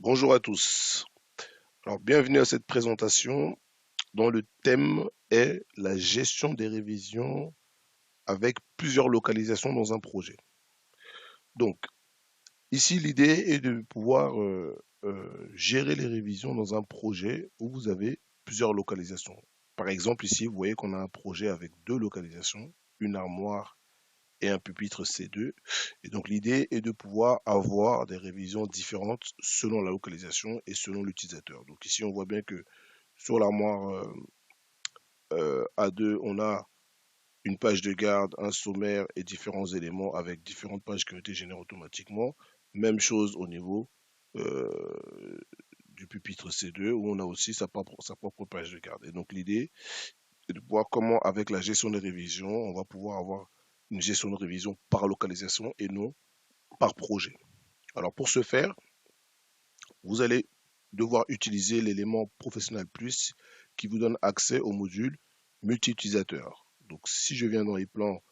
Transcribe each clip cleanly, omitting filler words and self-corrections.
Bonjour à tous. Alors, bienvenue à cette présentation dont le thème est la gestion des révisions avec plusieurs localisations dans un projet. Donc, ici, l'idée est de pouvoir gérer les révisions dans un projet où vous avez plusieurs localisations. Par exemple, ici, vous voyez qu'on a un projet avec deux localisations, une armoire et un pupitre C2. Et donc, l'idée est de pouvoir avoir des révisions différentes selon la localisation et selon l'utilisateur. Donc, ici, on voit bien que sur l'armoire A2, on a une page de garde, un sommaire et différents éléments avec différentes pages qui ont été générées automatiquement. Même chose au niveau euh, du pupitre C2 où on a aussi sa propre page de garde. Et donc l'idée est de voir comment, avec la gestion des révisions, on va pouvoir avoir une gestion de révision par localisation et non par projet. Alors pour ce faire, vous allez devoir utiliser l'élément Professionnel Plus qui vous donne accès au module multi-utilisateur. Donc si je viens dans les plans,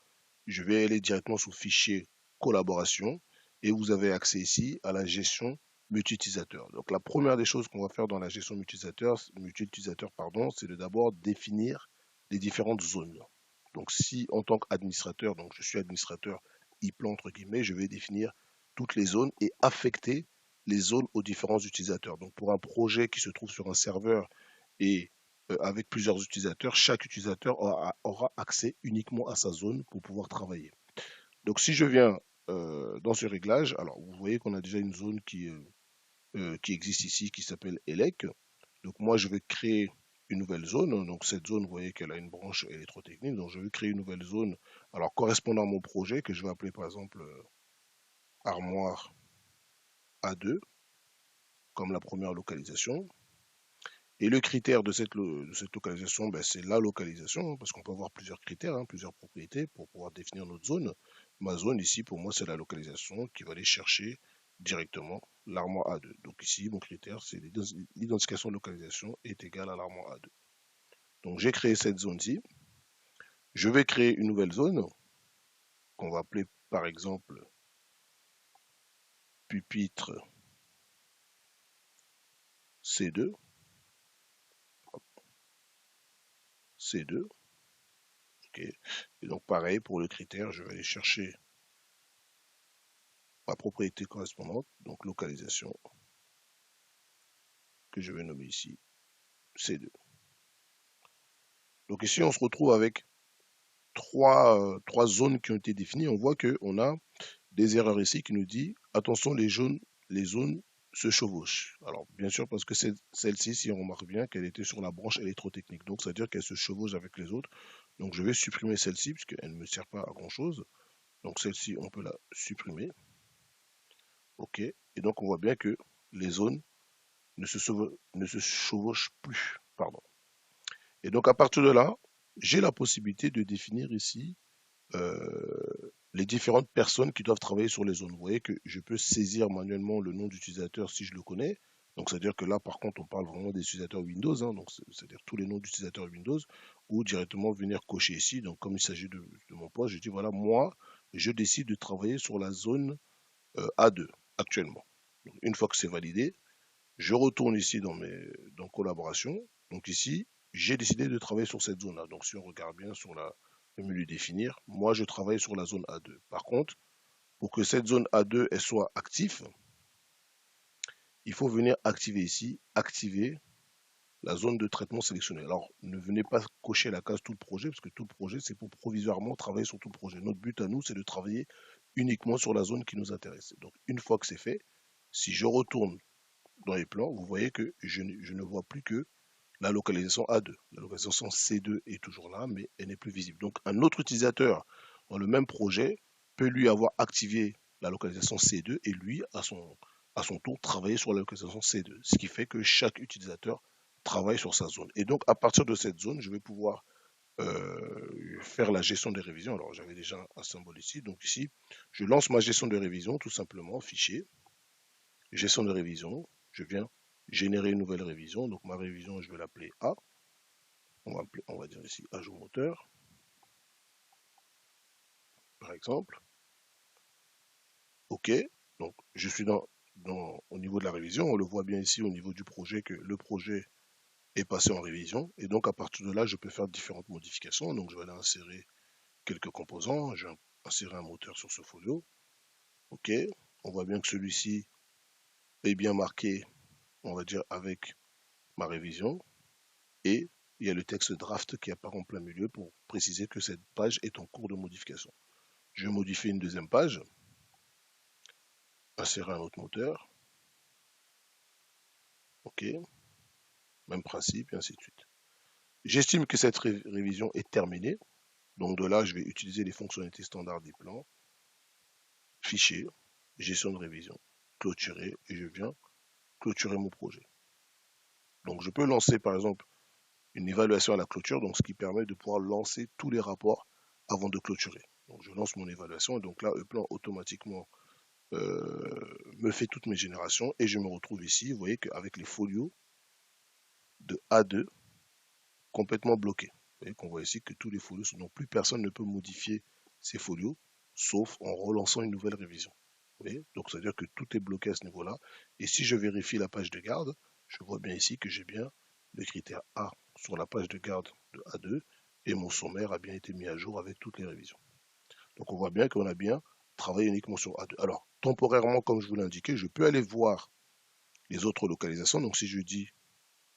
je vais aller directement sur Fichier Collaboration et vous avez accès ici à la gestion multi-utilisateur. Donc la première des choses qu'on va faire dans la gestion multi-utilisateur, c'est de d'abord définir les différentes zones. Donc si en tant qu'administrateur, donc je suis administrateur e-plan entre guillemets, je vais définir toutes les zones et affecter les zones aux différents utilisateurs. Donc pour un projet qui se trouve sur un serveur et avec plusieurs utilisateurs, chaque utilisateur aura accès uniquement à sa zone pour pouvoir travailler. Donc si je viens dans ce réglage, alors vous voyez qu'on a déjà une zone qui existe ici qui s'appelle ELEC. Donc moi je vais créer une nouvelle zone. Donc cette zone, vous voyez qu'elle a une branche électrotechnique. Donc je vais créer une nouvelle zone, alors correspondant à mon projet, que je vais appeler par exemple armoire A2, comme la première localisation. Et le critère de cette localisation, ben, c'est la localisation, parce qu'on peut avoir plusieurs critères, hein, plusieurs propriétés pour pouvoir définir notre zone. Ma zone ici, pour moi, c'est la localisation qui va aller chercher directement l'armoire A2. Donc ici, mon critère, c'est l'identification de localisation est égale à l'armoire A2. Donc j'ai créé cette zone-ci. Je vais créer une nouvelle zone qu'on va appeler par exemple pupitre C2. C2. OK. Et donc pareil pour le critère, je vais aller chercher ma propriété correspondante, donc localisation, que je vais nommer ici C2. Donc ici, on se retrouve avec trois zones qui ont été définies. On voit qu'on a des erreurs ici qui nous disent attention, les zones se chevauchent. Alors, bien sûr, parce que celle-ci, si on remarque bien, qu'elle était sur la branche électrotechnique. Donc, c'est-à-dire qu'elle se chevauche avec les autres. Donc, je vais supprimer celle-ci, puisqu'elle ne me sert pas à grand-chose. Donc, celle-ci, on peut la supprimer. OK. Et donc, on voit bien que les zones ne se chevauchent plus. Pardon. Et donc, à partir de là, j'ai la possibilité de définir ici les différentes personnes qui doivent travailler sur les zones. Vous voyez que je peux saisir manuellement le nom d'utilisateur si je le connais. Donc, c'est-à-dire que là, par contre, on parle vraiment des utilisateurs Windows, hein, donc c'est-à-dire tous les noms d'utilisateurs Windows, ou directement venir cocher ici. Donc, comme il s'agit de mon poste, je dis voilà, moi, je décide de travailler sur la zone A2 actuellement. Donc, une fois que c'est validé, je retourne ici dans collaboration. Donc ici, j'ai décidé de travailler sur cette zone-là. Donc si on regarde bien sur le menu définir, moi je travaille sur la zone A2. Par contre, pour que cette zone A2 elle soit active, il faut venir activer ici, activer la zone de traitement sélectionnée. Alors, ne venez pas cocher la case tout le projet, parce que tout le projet, c'est pour provisoirement travailler sur tout le projet. Notre but à nous, c'est de travailler uniquement sur la zone qui nous intéresse. Donc, une fois que c'est fait, si je retourne dans les plans, vous voyez que je ne vois plus que la localisation A2. La localisation C2 est toujours là, mais elle n'est plus visible. Donc, un autre utilisateur dans le même projet peut lui avoir activé la localisation C2 et lui, à son tour, travailler sur la localisation C2. Ce qui fait que chaque utilisateur travaille sur sa zone. Et donc, à partir de cette zone, je vais pouvoir faire la gestion des révisions. Alors, j'avais déjà un symbole ici. Donc, ici, je lance ma gestion de révision, tout simplement, fichier, gestion de révision. Je viens générer une nouvelle révision. Donc, ma révision, je vais l'appeler A. On va dire ici ajout moteur, par exemple. OK. Donc, je suis au niveau de la révision. On le voit bien ici au niveau du projet que le projet est passé en révision. Et donc, à partir de là, je peux faire différentes modifications. Donc, je vais aller insérer quelques composants. Je vais insérer un moteur sur ce folio. OK. On voit bien que celui-ci est bien marqué, on va dire, avec ma révision. Et il y a le texte draft qui apparaît en plein milieu pour préciser que cette page est en cours de modification. Je vais modifier une deuxième page, insérer un autre moteur. OK. Même principe, et ainsi de suite. J'estime que cette révision est terminée. Donc de là, je vais utiliser les fonctionnalités standards des plans, fichier, gestion de révision, clôturer, et je viens clôturer mon projet. Donc je peux lancer par exemple une évaluation à la clôture, donc ce qui permet de pouvoir lancer tous les rapports avant de clôturer. Donc je lance mon évaluation et donc là, Eplan automatiquement me fait toutes mes générations et je me retrouve ici, vous voyez qu'avec les folios de A2 complètement bloqués. Vous voyez qu'on voit ici que tous les folios sont, donc plus personne ne peut modifier ces folios, sauf en relançant une nouvelle révision. Vous voyez, donc ça veut dire que tout est bloqué à ce niveau-là. Et si je vérifie la page de garde, je vois bien ici que j'ai bien le critère A sur la page de garde de A2 et mon sommaire a bien été mis à jour avec toutes les révisions. Donc on voit bien qu'on a bien travaillé uniquement sur A2. Alors, temporairement, comme je vous l'ai indiqué, je peux aller voir les autres localisations. Donc si je dis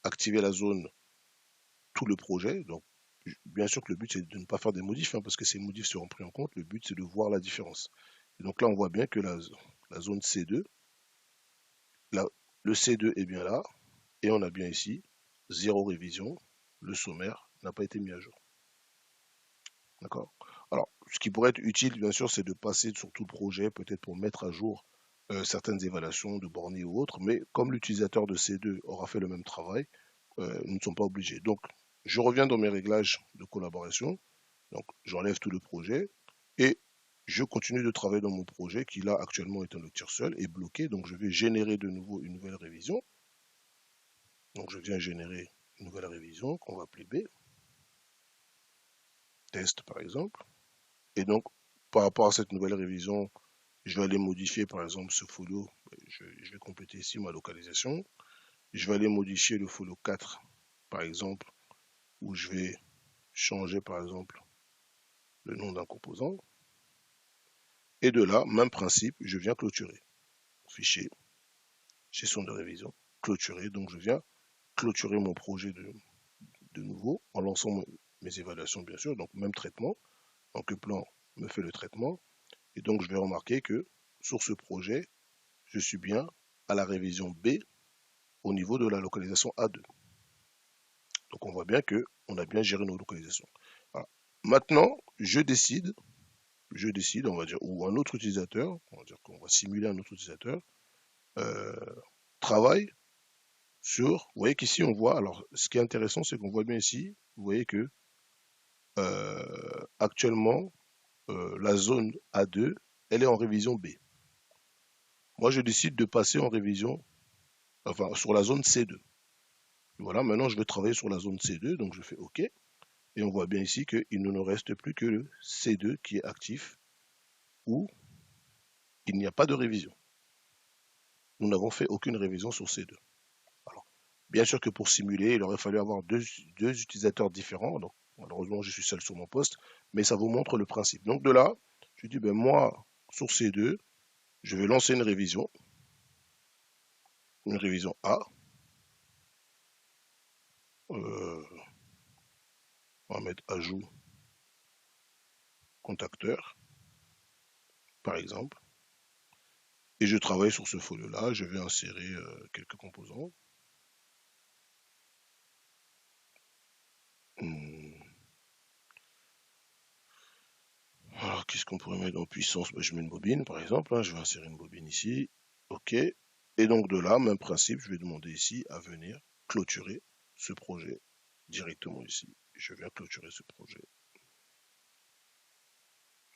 activer la zone tout le projet, donc bien sûr que le but c'est de ne pas faire des modifs, hein, parce que ces modifs seront pris en compte, le but c'est de voir la différence. Et donc là on voit bien que la zone C2, là, le C2 est bien là, et on a bien ici, 0 révision, le sommaire n'a pas été mis à jour. D'accord. Alors, ce qui pourrait être utile, bien sûr, c'est de passer sur tout le projet, peut-être pour mettre à jour certaines évaluations de bornées ou autres, mais comme l'utilisateur de C2 aura fait le même travail, nous ne sommes pas obligés. Donc, je reviens dans mes réglages de collaboration, donc j'enlève tout le projet, et je continue de travailler dans mon projet qui là actuellement est un lecture seul et bloqué, donc je vais générer de nouveau une nouvelle révision. Donc je viens générer une nouvelle révision qu'on va appeler B, test par exemple. Et donc, par rapport à cette nouvelle révision, je vais aller modifier par exemple ce folio. Je vais compléter ici ma localisation. Je vais aller modifier le folio 4 par exemple, où je vais changer par exemple le nom d'un composant. Et de là, même principe, je viens clôturer. Fichier, gestion de révision, clôturer. Donc je viens clôturer mon projet de nouveau en lançant mes évaluations bien sûr. Donc même traitement. Donc le plan me fait le traitement. Et donc je vais remarquer que sur ce projet, je suis bien à la révision B au niveau de la localisation A2. Donc on voit bien qu'on a bien géré nos localisations. Voilà. Maintenant, je décide, on va dire, ou un autre utilisateur, on va dire qu'on va simuler un autre utilisateur, euh, travaille sur, vous voyez qu'ici on voit, alors ce qui est intéressant c'est qu'on voit bien ici, vous voyez que actuellement la zone A2, elle est en révision B. Moi je décide de passer en révision, enfin sur la zone C2. Voilà, maintenant je vais travailler sur la zone C2, donc je fais OK. Et on voit bien ici qu'il ne nous reste plus que le C2 qui est actif, où il n'y a pas de révision. Nous n'avons fait aucune révision sur C2. Alors, bien sûr que pour simuler, il aurait fallu avoir deux utilisateurs différents. Donc, malheureusement, je suis seul sur mon poste, mais ça vous montre le principe. Donc de là, je dis, ben moi, sur C2, je vais lancer une révision A. On va mettre ajout contacteur, par exemple. Et je travaille sur ce folio-là, je vais insérer quelques composants. Alors, qu'est-ce qu'on pourrait mettre en puissance? Je mets une bobine, par exemple, hein, je vais insérer une bobine ici. OK. Et donc de là, même principe, je vais demander ici à venir clôturer ce projet directement ici. Je viens clôturer ce projet.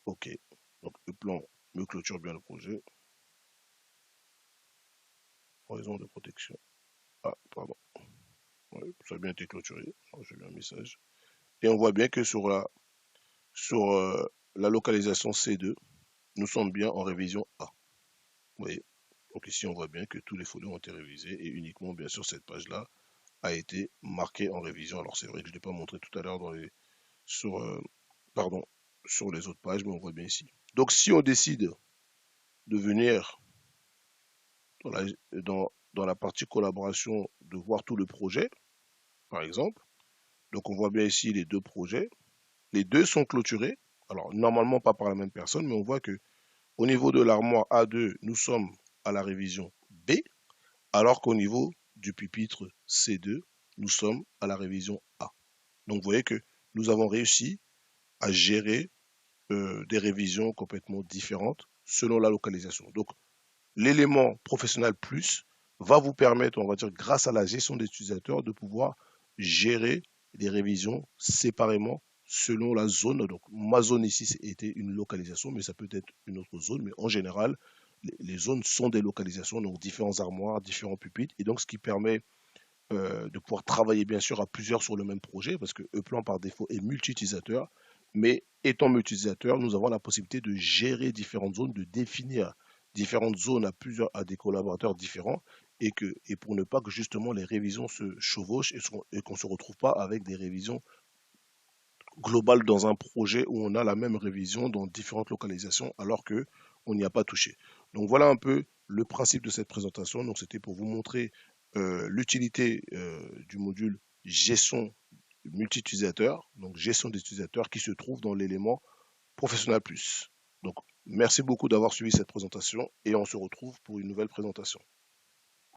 OK. Donc le plan me clôture bien le projet. Raison de protection. Ah, pardon. Ouais, ça a bien été clôturé. J'ai eu un message. Et on voit bien que sur la localisation C2, nous sommes bien en révision A. Vous voyez. Donc ici, on voit bien que tous les folios ont été révisés et uniquement, bien sûr, cette page-là a été marquée en révision. Alors c'est vrai que je ne l'ai pas montré tout à l'heure sur, pardon, sur les autres pages, mais on voit bien ici. Donc si on décide de venir dans la partie collaboration, de voir tout le projet, par exemple, donc on voit bien ici les deux projets. Les deux sont clôturés. Alors normalement pas par la même personne, mais on voit que au niveau de l'armoire A2, nous sommes à la révision B, alors qu'au niveau du pupitre C2, nous sommes à la révision A. Donc vous voyez que nous avons réussi à gérer des révisions complètement différentes selon la localisation. Donc l'élément professionnel plus va vous permettre, on va dire, grâce à la gestion des utilisateurs, de pouvoir gérer les révisions séparément selon la zone. Donc ma zone ici était une localisation, mais ça peut être une autre zone. Mais en général, les zones sont des localisations, donc différents armoires, différents pupitres. Et donc ce qui permet de pouvoir travailler bien sûr à plusieurs sur le même projet, parce que E-Plan par défaut est multi-utilisateur, mais étant multi-utilisateur, nous avons la possibilité de gérer différentes zones, de définir différentes zones à des collaborateurs différents, et pour ne pas que justement les révisions se chevauchent et qu'on ne se retrouve pas avec des révisions globales dans un projet où on a la même révision dans différentes localisations alors que on n'y a pas touché. Donc voilà un peu le principe de cette présentation. Donc c'était pour vous montrer l'utilité du module gestion multi-utilisateur, donc gestion des utilisateurs qui se trouve dans l'élément Professionnel Plus. Donc merci beaucoup d'avoir suivi cette présentation et on se retrouve pour une nouvelle présentation.